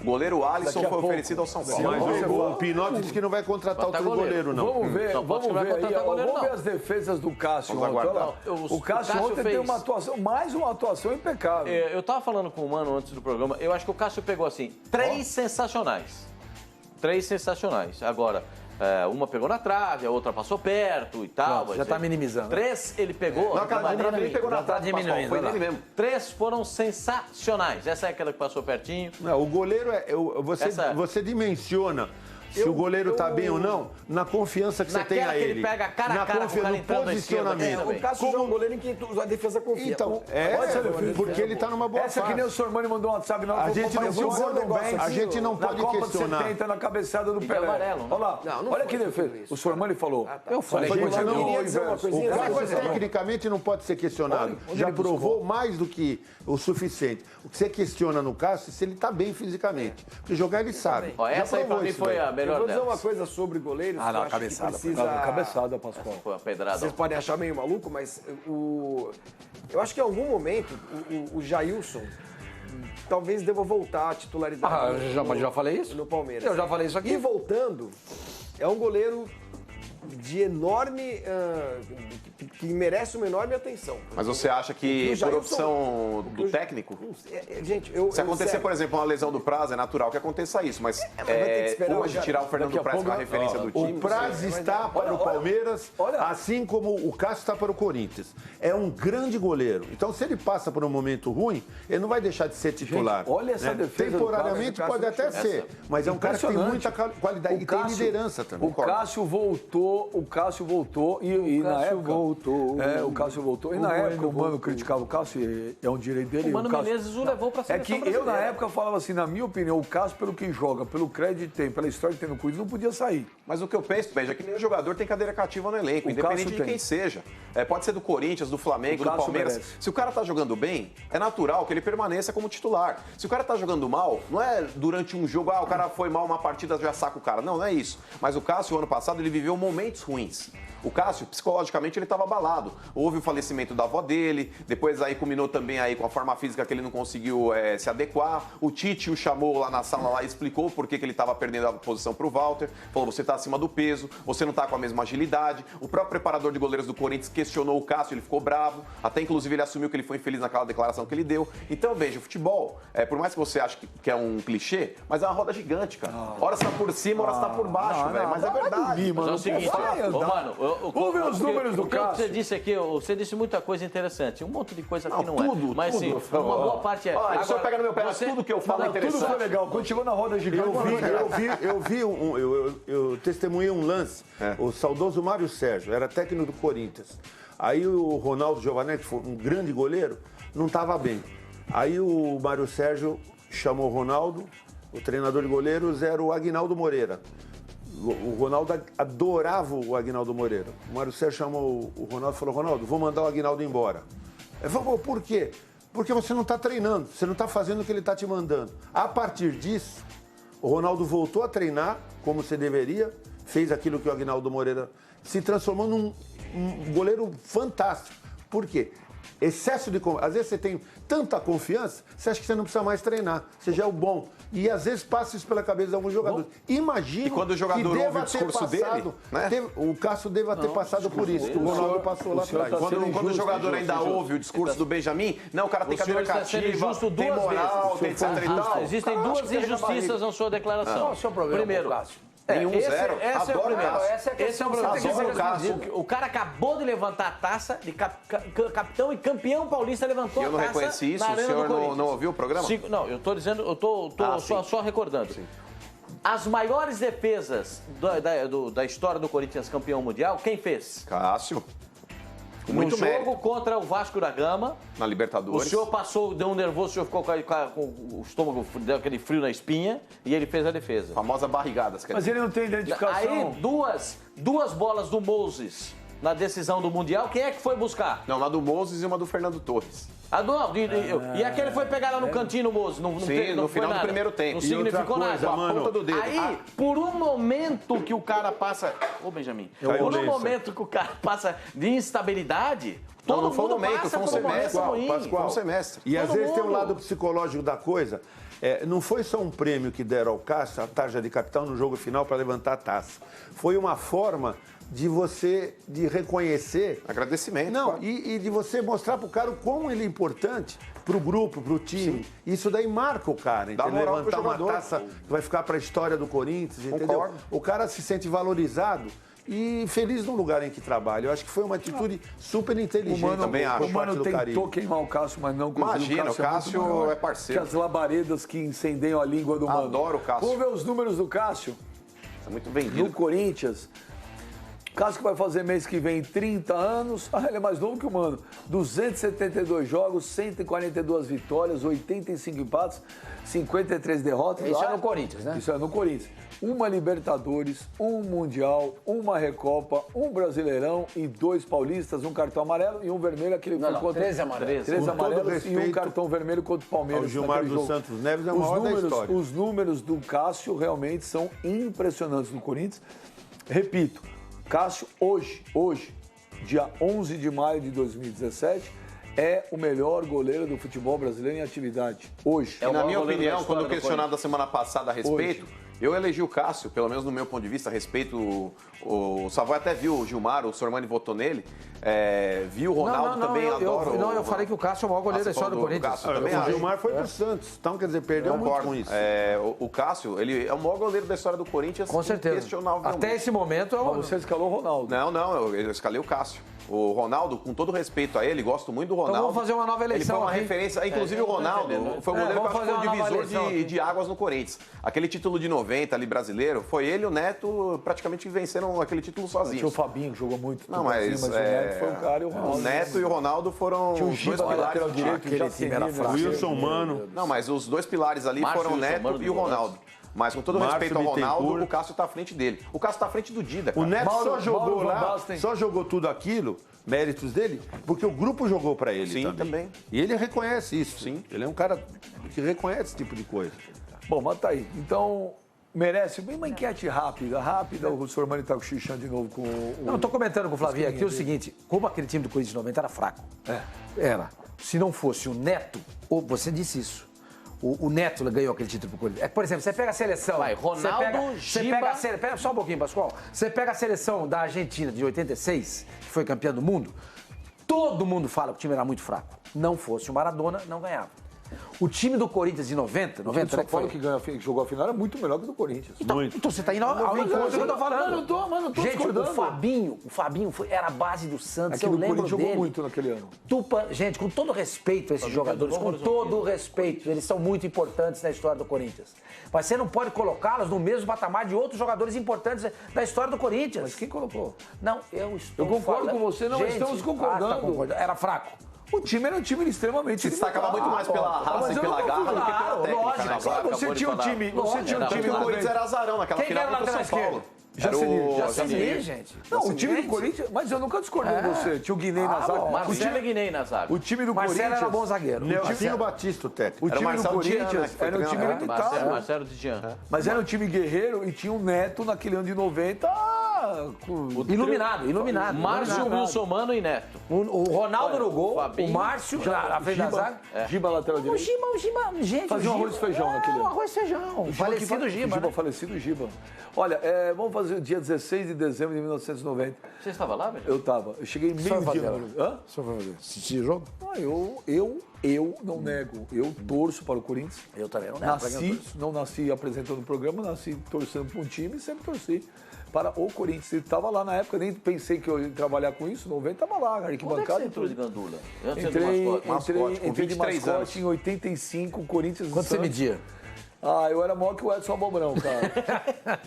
goleiro Alisson Daqui a foi pouco. oferecido ao São Paulo. Mas o Pinotti disse que não vai contratar Botar outro goleiro, não. Vamos ver, Não pode vamos vai ver aí, contratar ó, goleiro, vamos ver não. as defesas do Cássio Vamos ontem. aguardar. Olha lá. O O Cássio Cássio ontem tem fez- uma atuação, mais uma atuação impecável. Eu tava falando com o Mano antes do programa, eu acho que o Cássio pegou assim, três sensacionais. Três sensacionais. Agora, uma pegou na trave, a outra passou perto e tal. Pronto, já tá minimizando. Três ele pegou. Não, aquela de maneira ele pegou na Já tá trave, Pascoal, diminuindo, foi olha lá. nele mesmo. Três foram sensacionais. Essa é aquela que passou pertinho. Não, o goleiro Essa- você dimensiona se o goleiro tá bem ou não na confiança que você tem Naquela a que ele. ele pega cara a na cara com o cara no entrando à esquerda, posicionamento. O Cássio é um goleiro em que a defesa confia. Então, porque ele tá numa boa Essa que fase. nem o Sormani mandou um WhatsApp na hora. A gente não Parecia o pode- Gordon Banks a gente não na pode Copa questionar. de 70 na cabeçada do de Pelé. amarelo, né? Olha lá, Não olha foi que tudo defesa. isso. O Sormani falou. Eu falei A que gente foi não queria dizer uma inverso. coisinha. O Sabe Cássio coisa- tecnicamente não pode ser questionado. Onde Já ele buscou? provou mais do que o suficiente. O que você questiona no Cássio é se ele tá bem fisicamente. Porque jogar ele sabe. Ó, Já essa aí pra provou mim isso foi daí. a Eu melhor vou dizer uma delas. coisa sobre goleiros. Ah, não, que eu acho cabeçada, que precisa... Cabeçada, Pascoal. Foi uma pedrada. Vocês podem achar meio maluco, mas eu acho que em algum momento o Jailson talvez deva voltar à titularidade Mas já falei isso? no Palmeiras. Eu já falei isso aqui. E voltando, é um goleiro de enorme... que merece uma enorme atenção. Mas você acha que, O por Jailson- opção do técnico, Gente, se acontecer, por exemplo, uma lesão do Praz, é natural que aconteça isso, mas mas vai ter que esperar, hoje cara. tirar o Fernando Daqui a Praz pouco, como a referência do time. O Praz está para o Palmeiras, assim como o Cássio está para o Corinthians. É um grande goleiro. Então, se ele passa por um momento ruim, ele não vai deixar de ser titular. olha essa defesa do Temporariamente Cássio. pode até ser, mas é um cara que tem Impressionante. muita qualidade e tem liderança também. O Cássio voltou e na época... o Cássio voltou. E na época o Mano criticava o Cássio, e é um direito dele. O Mano Cássio- Menezes o levou pra É seleção que eu, brasileira. na época, falava assim, na minha opinião, o Cássio, pelo que joga, pelo crédito que tem, pela história que tem no Corinthians, não podia sair. Mas o que eu penso, Beja, é que nenhum jogador tem cadeira cativa no elenco, O independente Cássio de tem. quem seja. Pode ser do Corinthians, do Flamengo, O do Cássio Palmeiras. merece. Se o cara tá jogando bem, é natural que ele permaneça como titular. Se o cara tá jogando mal, não é durante um jogo, o cara foi mal uma partida, já saca o cara. Não, não é isso. Mas o Cássio, ano passado, ele viveu momentos ruins. O Cássio, psicologicamente, ele estava abalado. Houve o falecimento da avó dele, depois aí culminou também aí com a forma física que ele não conseguiu se adequar. O Tite o chamou lá na sala lá e explicou por que ele estava perdendo a posição para o Walter. Falou, você está acima do peso, você não está com a mesma agilidade. O próprio preparador de goleiros do Corinthians questionou o Cássio, ele ficou bravo. Até, inclusive, ele assumiu que ele foi infeliz naquela declaração que ele deu. Então, veja, o futebol, por mais que você ache que é um clichê, mas é uma roda gigante, cara. Hora você tá por cima, hora você tá por baixo, velho. Mas é verdade. Mas é o seguinte, Vamos ver os números do Cássio. Você disse aqui, você disse muita coisa interessante. Um monte de coisa aqui não tudo, é. Mas sim, uma boa parte é. Olha, o senhor pega no meu pé, mas tudo que eu falo é interessante. Tudo foi legal. Quando chegou na roda gigante, Eu testemunhei um lance. O saudoso Mário Sérgio, era técnico do Corinthians. Aí o Ronaldo Giovanetti, foi um grande goleiro, não estava bem. Aí o Mário Sérgio chamou o Ronaldo, o treinador de goleiros era o Aguinaldo Moreira. O Ronaldo adorava o Aguinaldo Moreira. O Mário Sérgio chamou o Ronaldo e falou, Ronaldo, vou mandar o Aguinaldo embora. Ele falou, por quê? Porque você não está treinando, você não está fazendo o que ele está te mandando. A partir disso, o Ronaldo voltou a treinar como você deveria, fez aquilo que o Aguinaldo Moreira se transformou num goleiro fantástico. Por quê? Excesso de confiança. Às vezes você tem tanta confiança, você acha que você não precisa mais treinar. Você já é o bom. E às vezes passa isso pela cabeça de alguns jogadores. Imagina. E quando o jogador ouve o discurso dele, né? O Cássio deva ter passado por isso. O Ronaldo passou lá atrás. Quando o jogador ainda ouve o discurso do Benjamin, não, o cara tem cadeira cativa, tem moral, tem etc e tal. Existem duas injustiças na sua declaração. Qual é o seu problema, Primeiro, Cássio? Nenhum zero. Esse é o primeiro. Esse é o problema. Adoro o Cássio. O cara acabou de levantar a taça de capitão e campeão paulista, levantou a taça. Eu não reconheci isso, na o Arena senhor do Corinthians. não ouviu o programa? Não, eu tô dizendo, eu tô só recordando. Sim. As maiores defesas da história do Corinthians campeão mundial, quem fez? Cássio. Com No muito jogo mérito. contra o Vasco da Gama. Na Libertadores. O senhor passou, deu um nervoso, o senhor ficou com o estômago, deu aquele frio na espinha e ele fez a defesa. Famosa barrigadas. Mas ele não tem identificação. Aí, duas bolas do Moses na decisão do Mundial, quem é que foi buscar? Não, uma do Moses e uma do Fernando Torres. E aquele foi pegar lá no cantinho no Moses. Sim, no final do primeiro tempo. Não significou nada. Com a ponta do dedo. Aí, por um momento que o cara passa... Ô, Benjamin. Por um momento que o cara passa de instabilidade... Não foi um momento, foi um semestre. Pascoal. Foi um semestre. E às Todo vezes tem um mundo. lado psicológico da coisa. Não foi só um prêmio que deram ao Cássio, a tarja de capitão no jogo final para levantar a taça. Foi uma forma de reconhecer... Agradecimento. Não, claro. e de você mostrar pro cara o quão ele é importante pro grupo, pro time. Sim. Isso daí marca o cara, Dá entendeu? moral Levantar pro uma jogador. taça que vai ficar para a história do Corinthians, entendeu? Concordo. O cara se sente valorizado e feliz no lugar em que trabalha. Eu acho que foi uma atitude super inteligente. Também acho. O Mano tentou queimar o Cássio, mas não conseguiu. Imagina, o Cássio muito maior é parceiro. Que as labaredas que incendeiam a língua do Mano. Adoro o Cássio. Vamos ver os números do Cássio. É muito No vendido. Corinthians. Cássio que vai fazer mês que vem 30 anos. Ele é mais novo que o Mano. 272 jogos, 142 vitórias, 85 empates, 53 derrotas. Isso é no Corinthians, né? Isso é no Corinthians. Uma Libertadores, um Mundial, uma Recopa, um Brasileirão e 2 paulistas, um cartão amarelo e um vermelho. Aquele Não, foi não, contra... 13 amarelos. 13 Com todo amarelos e um respeito cartão vermelho contra o Palmeiras. ao Gilmar naquele dos jogo. Santos Neves, é o maior da história. Os números do Cássio realmente são impressionantes no Corinthians. Repito, Cássio hoje, dia 11 de maio de 2017, é o melhor goleiro do futebol brasileiro em atividade. Hoje. E na minha goleiro da opinião, história quando do questionado a semana passada a respeito, eu elegi o Cássio, pelo menos no meu ponto de vista, a respeito. O Savoy até viu o Gilmar, o Sormani votou nele. Viu o Ronaldo também, adoro. Eu falei que o Cássio é o maior goleiro da história do Corinthians. Cássio, também O acho. Gilmar foi pro Santos. Então, quer dizer, perdeu muito Concordo. com isso. O Cássio, ele é o maior goleiro da história do Corinthians. Com certeza. Inquestionavelmente. Até esse momento é Mas o... você escalou o Ronaldo. Não, eu escalei o Cássio. O Ronaldo, com todo respeito a ele, gosto muito do Ronaldo. Então vamos fazer uma nova eleição Ele foi uma aqui. referência. Inclusive o eu não tô Ronaldo entendendo. foi o goleiro que eu vamos acho que foi o fazer uma nova divisor eleição aqui. de águas no Corinthians. Aquele título de 90 ali brasileiro, foi ele e o Neto praticamente venceram aquele título Tinha o sozinhos. Fabinho que jogou muito. Não, mas, o Neto foi o cara e o Ronaldo. o Neto e o Ronaldo foram Tinha o os Giba, dois pilares lateral do time. direito, já time era fraco. Wilson Mano. Não, mas os dois pilares ali Márcio foram o Wilson, Neto Mano e o do Ronaldo. Mas com todo Márcio respeito ao Ronaldo, Bittencourt. o Cássio tá à frente dele. O Cássio tá à frente do Dida, O cara. Neto Mauro- só jogou Mauro Van lá, Basten. só jogou tudo aquilo, méritos dele, porque o grupo jogou pra ele Sim, também. E ele reconhece isso. Sim. Ele é um cara que reconhece esse tipo de coisa. Bom, mas tá aí. Então, merece uma enquete rápida, o Sormani tá cochichando de novo com o... Não, eu tô comentando com o Flavinho aqui o seguinte, como aquele time do Corinthians de 90 era fraco. Era. Se não fosse o Neto, você disse isso. O Neto ganhou aquele título pro Corinthians. Por exemplo, você pega a seleção... Vai, Ronaldo, Giba... Pera só um pouquinho, Pascoal. Você pega a seleção da Argentina de 86, que foi campeã do mundo, todo mundo fala que o time era muito fraco. Não fosse o Maradona, não ganhava. O time do Corinthians de 90, O São Paulo que jogou a final era muito melhor que o do Corinthians. Então você tá indo ao encontro do que eu tô falando. Mas não tô Gente, discordando. o Fabinho era a base do Santos, Aquele eu lembro Corinthians dele. jogou muito naquele ano. Gente, com todo respeito a esses jogadores, com todo respeito, eles são muito importantes na história do Corinthians. Mas você não pode colocá-los no mesmo patamar de outros jogadores importantes da história do Corinthians. Mas quem colocou? Não, eu estou Eu concordo falando... com você, não, Gente, estamos concordando. Era fraco. O time era um time extremamente Se destacava muito mais pela raça e pela garra do que pela técnica. lógico. né? Agora Você acabou de tinha um falar. time, você tinha um Tanto time que o lá Corinthians dentro. era azarão naquela Quem final era o contra o lateral São Paulo. esquerdo? Era o Jaceni, gente. Não, o time do Corinthians, mas eu nunca discordei de você. Tinha o Guinei na zaga. Marcelo e Guinei na zaga. O time do Marcelo Corinthians era bom zagueiro. Nelsinho Batista, o técnico. O Era o time do Marcelo Dian, né, Corinthians que foi era um time treinador. limitado. Marcelo de Jean. Mas era um time guerreiro e tinha um Neto naquele ano de 90. Iluminado. Márcio, Wilson Mano e Neto. O Ronaldo no gol, Fabinho, o Márcio na frente da zaga. Giba lateral O direito. Giba, gente. Fazia um o Giba- arroz e feijão naquele ano. Um arroz e feijão. Falecido Giba, né? Falecido Giba. Olha, vamos fazer o dia 16 de dezembro de 1990. Você estava lá, velho? Eu tava. Eu cheguei meio-dia. Hã? Só pra fazer. Assistir o jogo? Eu não nego. Eu torço para o Corinthians. Eu também não nego. Não nasci apresentando o programa, nasci torcendo para um time e sempre torci para o Corinthians. Ele estava lá na época, nem pensei que eu ia trabalhar com isso. 90 estava lá, Quando é que arquibancada você e entrou de tudo. gandula? Antes de mascote. Mascote, com Entrei de 23 mascote anos. em 85, Corinthians e Quanto você Santos. media? Eu era maior que o Edson Abobrão, cara.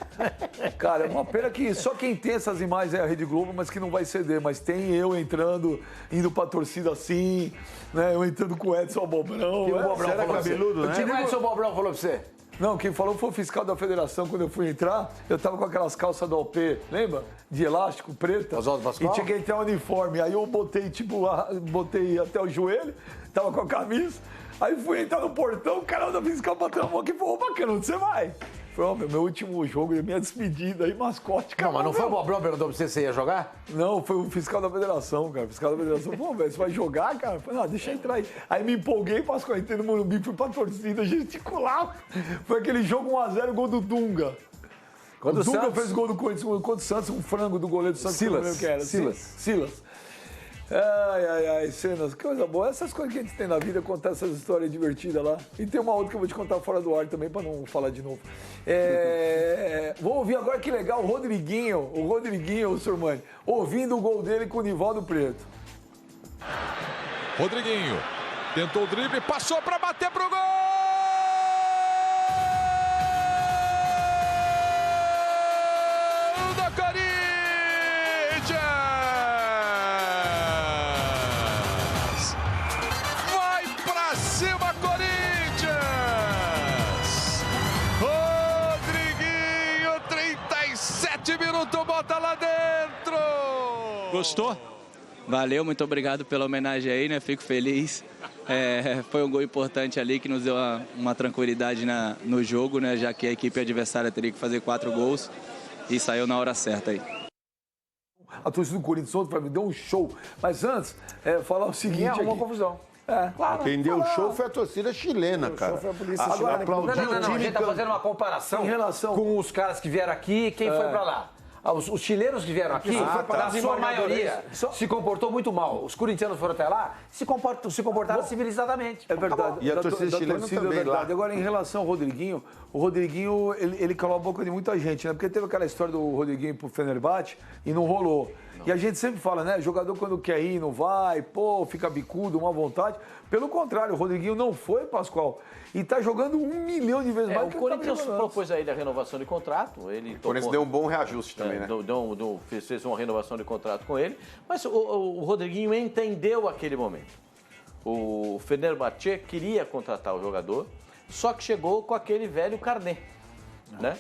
Cara, é uma pena que só quem tem essas imagens é a Rede Globo, mas que não vai ceder. Mas tem eu entrando, indo pra torcida assim, né? Eu entrando com o Edson Abobrão. Você era cabeludo, O né? que o Edson Bobrão falou pra você? Não, quem falou foi o fiscal da federação. Quando eu fui entrar, eu tava com aquelas calças do OP, lembra? De elástico, preta. Oswaldo Pascoal? E tinha que entrar um uniforme. Aí eu botei, botei até o joelho, tava com a camisa. Aí fui entrar no portão, o cara da fiscal bateu a mão aqui e falou: ô, bacana, onde você vai? Foi meu último jogo, minha despedida aí, mascote, cara. Não, mas não foi o Bobrão perguntou pra você se ia jogar? Não, foi o fiscal da federação, cara. O fiscal da federação falou: velho, você vai jogar, cara? Eu falei: não, deixa eu entrar aí. Aí me empolguei, Pascoal, entrei no Morumbi, fui pra torcida, gesticular. Foi aquele jogo 1x0, gol do Dunga. Quando o Dunga Santos? fez gol do Corinthians, contra o Santos, um frango do goleiro do Santos. Silas. que eu não lembro quem era. Silas. Ai, cenas, coisa boa. Essas coisas que a gente tem na vida, contar essas histórias divertidas lá. E tem uma outra que eu vou te contar fora do ar também, pra não falar de novo. Vou ouvir agora, que legal, o Rodriguinho, Sormani, ouvindo o gol dele com o Nivaldo Preto. Rodriguinho tentou o drible, passou para bater pro gol! Do Corinthians! Vai pra cima, Corinthians! Rodriguinho, 37 minutos, bota lá dentro! Gostou? Valeu, muito obrigado pela homenagem aí, né? Fico feliz. Foi um gol importante ali que nos deu uma tranquilidade no jogo, né? Já que a equipe adversária teria que fazer 4 gols e saiu na hora certa aí. A torcida do Corinthians ontem, pra mim, deu um show. Mas antes, falar o seguinte aqui. Uma confusão. Claro. Quem deu o show foi a torcida chilena, cara. Foi a polícia Agora, chilena. aplaudiu Não, o a time gente tá campeão. fazendo uma comparação Em relação- com os caras que vieram aqui e quem foi pra lá. Os chilenos que vieram aqui, na sua maioria, se comportou muito mal. Os corintianos foram até lá, se comportaram civilizadamente. É verdade. E a torcida chilena torcida, também é verdade. lá. Agora, em relação ao Rodriguinho, o Rodriguinho, ele calou a boca de muita gente, né? Porque teve aquela história do Rodriguinho pro Fenerbahçe e não rolou. E a gente sempre fala, né? Jogador quando quer ir, não vai, fica bicudo, uma vontade. Pelo contrário, o Rodriguinho não foi, Pascoal, e tá jogando 1 milhão de vezes mais O que Corinthians ele tava jogando propôs aí a renovação de contrato. Ele O Corinthians deu um bom reajuste também, né? Fez uma renovação de contrato com ele. Mas o Rodriguinho entendeu aquele momento. O Fenerbahçe queria contratar o jogador, só que chegou com aquele velho carnê, né?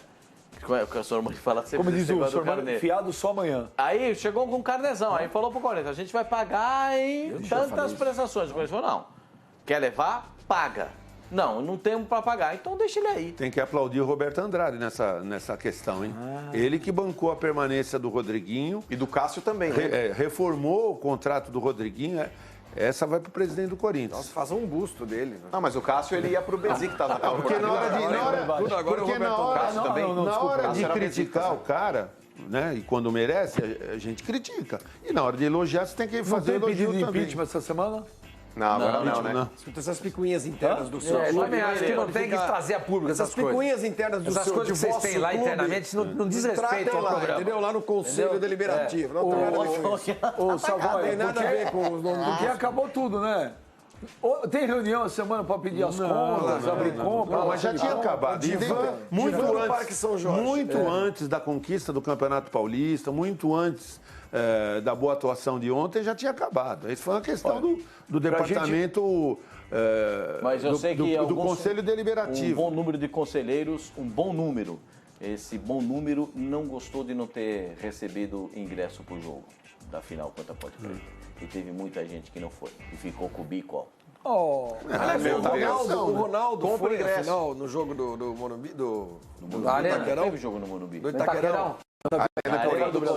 Que a Sormani fala sempre. Como desse diz o negócio do senhor, carnê. fiado só amanhã. Aí chegou com um carnezão, aí falou pro Corinthians: a gente vai pagar em tantas prestações. O Corinthians falou: não, quer levar? Paga. Não temos para pagar, então deixa ele aí. Tem que aplaudir o Roberto Andrade nessa questão, hein? Ele que bancou a permanência do Rodriguinho. E do Cássio também, né? Reformou o contrato do Rodriguinho. Essa vai para o presidente do Corinthians. Nossa, faz um busto dele. Né? Não, mas o Cássio ele ia pro Besiktas na Porque na hora de criticar o cara, né? E quando merece, a gente critica. E na hora de elogiar, você tem que fazer Não tem elogio pedido de também. impeachment essa semana? Não, agora não, né? Escuta essas picuinhas internas do seu. Eu também acho que não tem que trazer a público essas Essas coisas. picuinhas internas do Essas seu coisas que vocês vosso têm lá clube, internamente, isso não diz respeito tratem ao lá, programa. entendeu? Lá no Conselho Deliberativo. Não tem nada a ver com isso. Ô, Savoy, Tem nada a ver com os nomes porque acabou tudo, né? Tem reunião essa semana para pedir as contas, abrir compra? Não, mas já tinha acabado. Muito no antes, Parque São Jorge. muito antes da conquista do Campeonato Paulista, muito antes da boa atuação de ontem, já tinha acabado. Isso foi uma questão do departamento Mas eu sei que do Conselho Deliberativo. Um bom número de conselheiros, um bom número. Esse bom número não gostou de não ter recebido ingresso para o jogo da final contra a Ponte Preta. E teve muita gente que não foi. E ficou com o bico, ó. O Ronaldo Compra foi ingresso. afinal no jogo do Morumbi, do Arena. Itaquerão? Teve jogo no Morumbi. Do Itaquerão.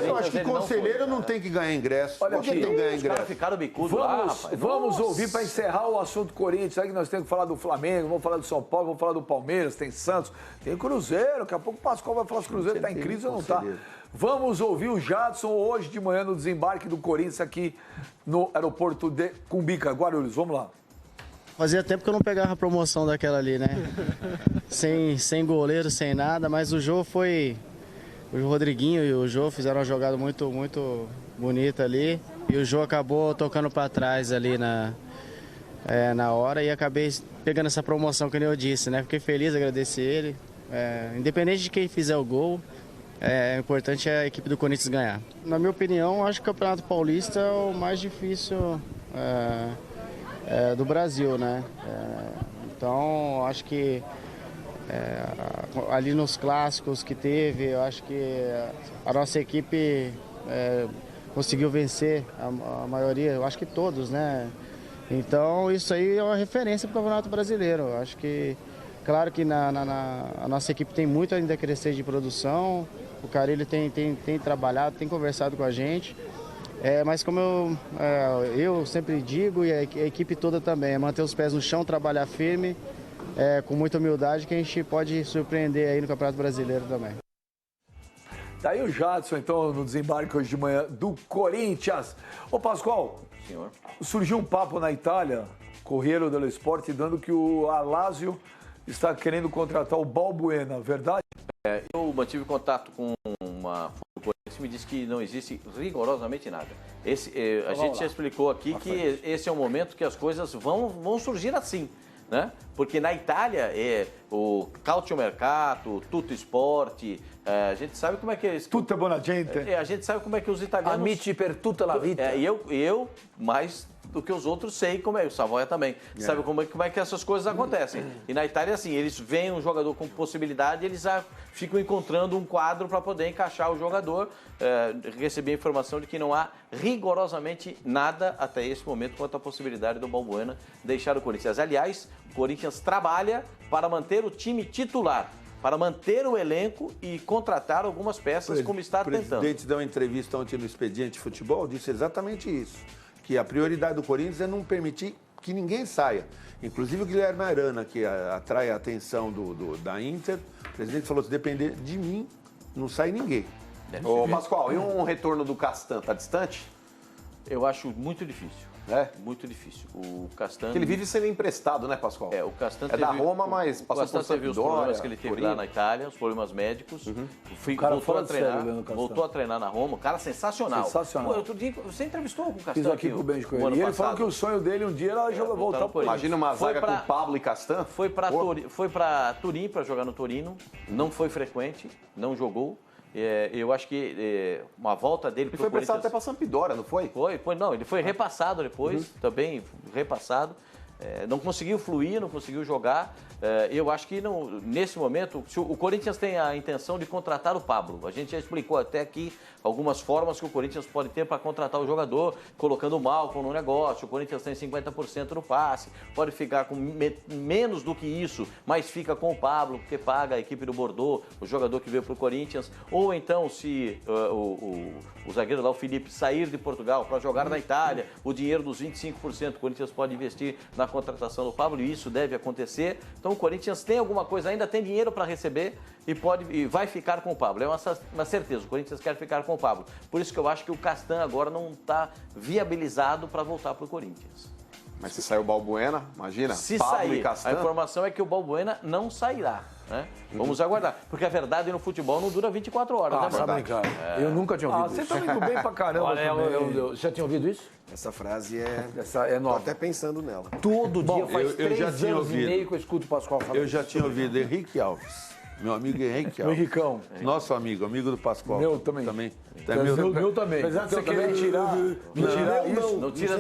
Eu acho que conselheiro não tem que ganhar ingresso. Olha Por que aqui, tem que ganhar Os caras ingresso? ficaram bicudos lá, Vamos, rapaz. vamos Nossa. ouvir para encerrar o assunto Corinthians. Sabe que nós temos que falar do Flamengo, vamos falar do São Paulo, vamos falar do Palmeiras, tem Santos, tem Cruzeiro. Daqui a pouco o Pascoal vai falar se o Cruzeiro está em crise ou não está. Vamos ouvir o Jadson hoje de manhã no desembarque do Corinthians aqui no aeroporto de Cumbica, Guarulhos. Vamos lá. Fazia tempo que eu não pegava a promoção daquela ali, né? sem goleiro, sem nada, mas o jogo foi... O Rodriguinho e o Jô fizeram uma jogada muito bonita ali. E o Jô acabou tocando para trás ali na hora e acabei pegando essa promoção, que nem eu disse, né? Fiquei feliz, agradeci ele. Independente de quem fizer o gol, o importante é a equipe do Corinthians ganhar. Na minha opinião, acho que o Campeonato Paulista é o mais difícil do Brasil, né? Então, acho que ali nos clássicos que teve, eu acho que a nossa equipe conseguiu vencer a maioria, eu acho que todos, né? Então isso aí é uma referência para o Campeonato Brasileiro. Eu acho que, claro que a nossa equipe tem muito ainda a crescer de produção, o Carille tem trabalhado, tem conversado com a gente, mas como eu sempre digo, e a equipe toda também, é manter os pés no chão, trabalhar firme, com muita humildade, que a gente pode surpreender aí no Campeonato Brasileiro também. Tá aí o Jadson, então, no desembarque hoje de manhã do Corinthians. Ô, Pascoal, Senhor. surgiu um papo na Itália, Corriere dello Sport, dando que o Alásio está querendo contratar o Balbuena, verdade? Eu mantive contato com uma fonte do Corinthians e me disse que não existe rigorosamente nada. A gente já explicou aqui que esse é um momento que as coisas vão surgir assim, né? Porque na Itália o Calciomercato, Tutto Sport, a gente sabe como é que é isso. Tutta buona gente. A gente sabe como é que os italianos... Amici per tutta la vita. Eu, mais do que os outros, sei como é. O Savoia também. Sabe como é que essas coisas acontecem. E na Itália, assim, eles veem um jogador com possibilidade, eles já ficam encontrando um quadro para poder encaixar o jogador. Recebi a informação de que não há rigorosamente nada até esse momento quanto à possibilidade do Balbuena deixar o Corinthians. Aliás, o Corinthians trabalha para manter o time titular, para manter o elenco e contratar algumas peças, como está tentando. O presidente deu uma entrevista ontem no Expediente Futebol, disse exatamente isso, que a prioridade do Corinthians é não permitir que ninguém saia. Inclusive o Guilherme Arana, que atrai a atenção da Inter, o presidente falou, se depender de mim, não sai ninguém. Ô, Pascoal, e um retorno do Castan, tá distante? Eu acho muito difícil. Muito difícil. O Castan... Porque ele vive sendo emprestado, né, Pascoal? O Castan da Roma, mas passou por Castan teve os problemas que ele teve lá Torino. na Itália, os problemas médicos. cara Voltou fora a de treinar, série, né, Castan? voltou a treinar na Roma. Um cara sensacional. Sensacional. Pô, outro dia, você entrevistou com o Castan Fiz aqui com o Benji Coelho. E ele falou que o sonho dele um dia era voltar pro Corinthians. Imagina uma zaga com Pablo e Castan. Foi para Turim para jogar no Torino. Não foi frequente, não jogou. Eu acho que uma volta dele Ele pro foi prestado Corinthians... até para Sampdoria, não foi? Não, ele foi repassado depois, também repassado. não conseguiu fluir, não conseguiu jogar. Eu acho que nesse momento, o Corinthians tem a intenção de contratar o Pablo. A gente já explicou até aqui algumas formas que o Corinthians pode ter para contratar o jogador, colocando o Malcom no negócio. O Corinthians tem 50% no passe, pode ficar com menos do que isso, mas fica com o Pablo, porque paga a equipe do Bordeaux, o jogador que veio para o Corinthians. Ou então, se o zagueiro lá, o Felipe, sair de Portugal para jogar na Itália, o dinheiro dos 25% o Corinthians pode investir na contratação do Pablo, e isso deve acontecer. Então o Corinthians tem alguma coisa, ainda tem dinheiro para receber e vai ficar com o Pablo. É uma certeza, o Corinthians quer ficar com o Pablo. Por isso que eu acho que o Castan agora não está viabilizado para voltar para o Corinthians. Mas se sair o Balbuena, imagina, se Pablo sair, e Castan. a informação é que o Balbuena não sairá. Né? Vamos aguardar. Porque a verdade no futebol não dura 24 horas, né, Tá brincando. Eu nunca tinha ouvido você isso. tá indo bem pra caramba. Olha, também. Já tinha ouvido isso? Essa frase é... Essa é Tô nova. até pensando nela. Todo dia faz eu já 3 tinha anos e ouvido. meio que eu escuto o Pascoal falar. Eu já tinha ouvido Henrique Alves. Meu amigo Henrique O Alves. Henricão. Nosso amigo do Pascoal. Meu também. Também. Meu também. Apesar de você querer tirar isso, Não tira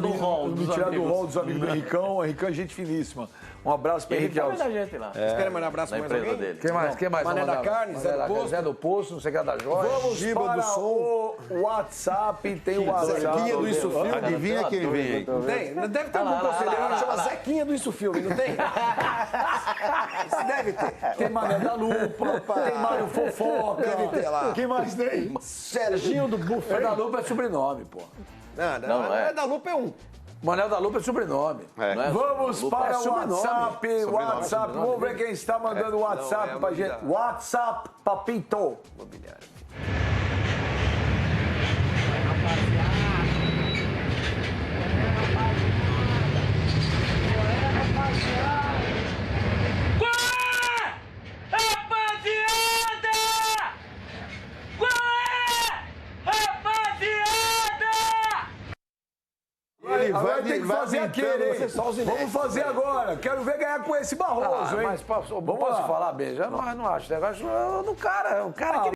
do rol me dos tirar do amigos. rol dos amigos do Henricão. O Henricão é gente finíssima. Um abraço para Ele Henrique vai Alves. da gente lá. Vocês querem mandar um abraço Na para mais empresa alguém? dele. Quem mais? Mané da Carne, Zé do Posto. Zé do Posto, não sei o que da Joia. Vamos Giba para do Som. o WhatsApp. Tem o WhatsApp. Zequinha do Isso Filme. Adivinha quem vem aí? Não tem? Deve ter algum conselheiro que chama Zequinha do Isso Filme, não tem? Isso deve ter. Tem Mané da Lupa. Tem Mário Fofoca. Deve ter lá. Quem mais tem? Serginho do Buffet. Da Lupa é sobrenome, pô. Não, é. da Lupa é um. Manel da Lupa é sobrenome. É. Não é? Vamos Lupa para é o sobrenome. WhatsApp. WhatsApp. Vamos ver quem está mandando o WhatsApp pra gente. WhatsApp, papito. Agora tem que fazer aquele, hein? Vamos fazer agora. Quero ver ganhar com esse Barroso, hein? Mas posso Vamos lá. falar, Beija? Eu não acho. O cara que